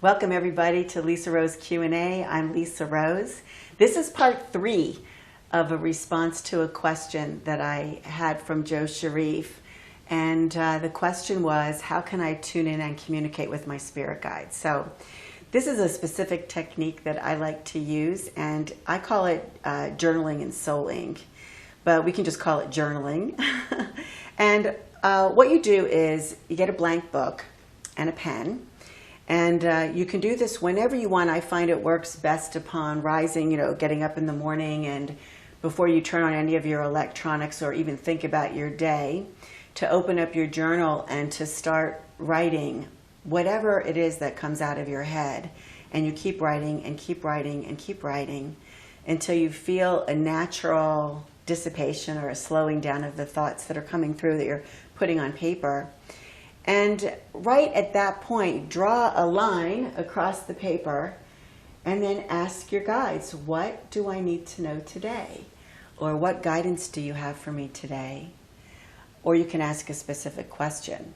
Welcome everybody to Lisa Rose Q&A. I'm Lisa Rose. This is part 3 of a response to a question that I had from Joe Sharif. And the question was, how can I tune in and communicate with my spirit guides? So this is a specific technique that I like to use, and I call it journaling and souling, but we can just call it journaling. And what you do is you get a blank book and a pen, and you can do this whenever you want. I find it works best upon rising, getting up in the morning and before you turn on any of your electronics or even think about your day, to open up your journal and to start writing whatever it is that comes out of your head. And you keep writing and keep writing and keep writing until you feel a natural dissipation or a slowing down of the thoughts that are coming through that you're putting on paper. And right at that point, draw a line across the paper and then ask your guides, what do I need to know today? Or what guidance do you have for me today? Or you can ask a specific question.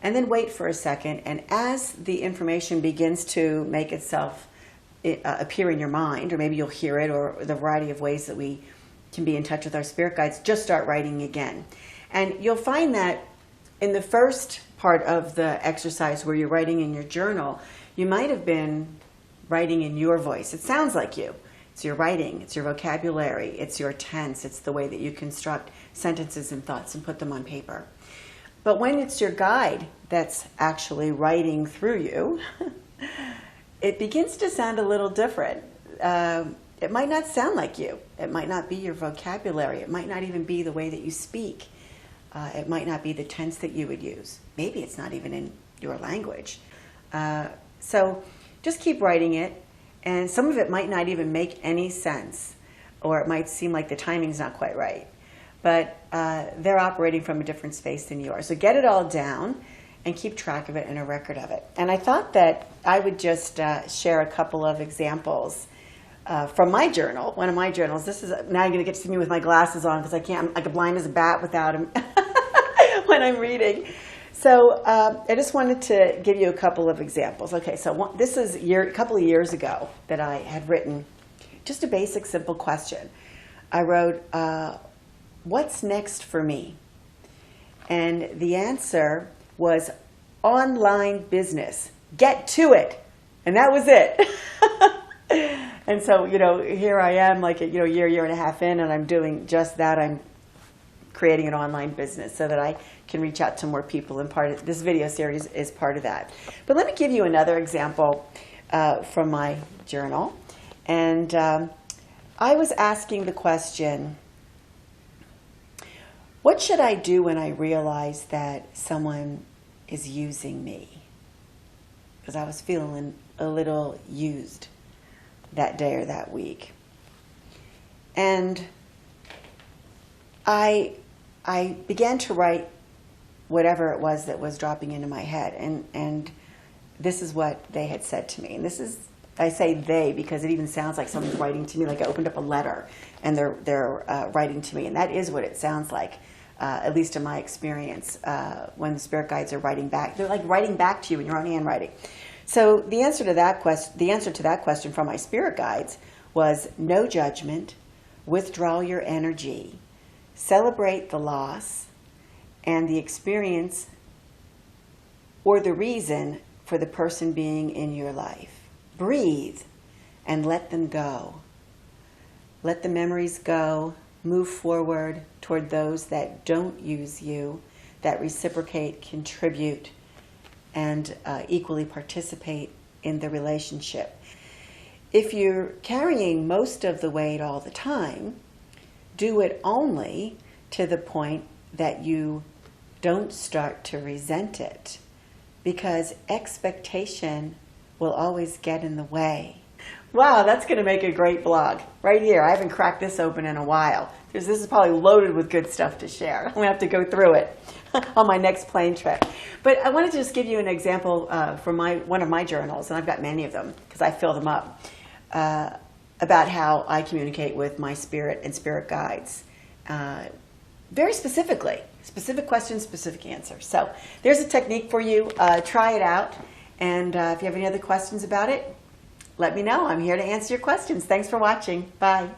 And then wait for a second, and as the information begins to make itself appear in your mind, or maybe you'll hear it, or the variety of ways that we can be in touch with our spirit guides, just start writing again. And you'll find that in the first part of the exercise where you're writing in your journal, you might have been writing in your voice. It sounds like you. It's your writing, it's your vocabulary, it's your tense, it's the way that you construct sentences and thoughts and put them on paper. But when it's your guide that's actually writing through you, it begins to sound a little different. It might not sound like you. It might not be your vocabulary. It might not even be the way that you speak. It might not be the tense that you would use. Maybe it's not even in your language. So just keep writing it, and some of it might not even make any sense, or it might seem like the timing's not quite right. But they're operating from a different space than you are. So get it all down and keep track of it and a record of it. And I thought that I would just share a couple of examples from my journal, one of my journals. This is, now you're going to get to see me with my glasses on because I'm like blind as a bat without them when I'm reading. So I just wanted to give you a couple of examples. Okay, so this is a couple of years ago that I had written just a basic, simple question. I wrote, what's next for me? And the answer was online business. Get to it. And that was it. And so, here I am like year and a half in, and I'm doing just that. I'm creating an online business so that I can reach out to more people, and part of this video series is part of that. But let me give you another example from my journal. And I was asking the question, what should I do when I realize that someone is using me? Because I was feeling a little used that day or that week. And I began to write whatever it was that was dropping into my head. And this is what they had said to me. And this is, I say they because it even sounds like someone's writing to me, like I opened up a letter and they're writing to me. And that is what it sounds like, at least in my experience, when the spirit guides are writing back. They're like writing back to you in your own handwriting. So the answer to that question from my spirit guides was no judgment, withdraw your energy, celebrate the loss and the experience or the reason for the person being in your life. Breathe and let them go. Let the memories go. Move forward toward those that don't use you, that reciprocate, contribute, and equally participate in the relationship. If you're carrying most of the weight all the time, do it only to the point that you don't start to resent it, because expectation will always get in the way. Wow, that's going to make a great blog right here. I haven't cracked this open in a while, because this is probably loaded with good stuff to share. I'm going to have to go through it on my next plane trip. But I wanted to just give you an example from one of my journals, and I've got many of them because I fill them up, about how I communicate with my spirit and spirit guides. Very specifically, specific questions, specific answers. So there's a technique for you. Try it out. And if you have any other questions about it, let me know. I'm here to answer your questions. Thanks for watching. Bye.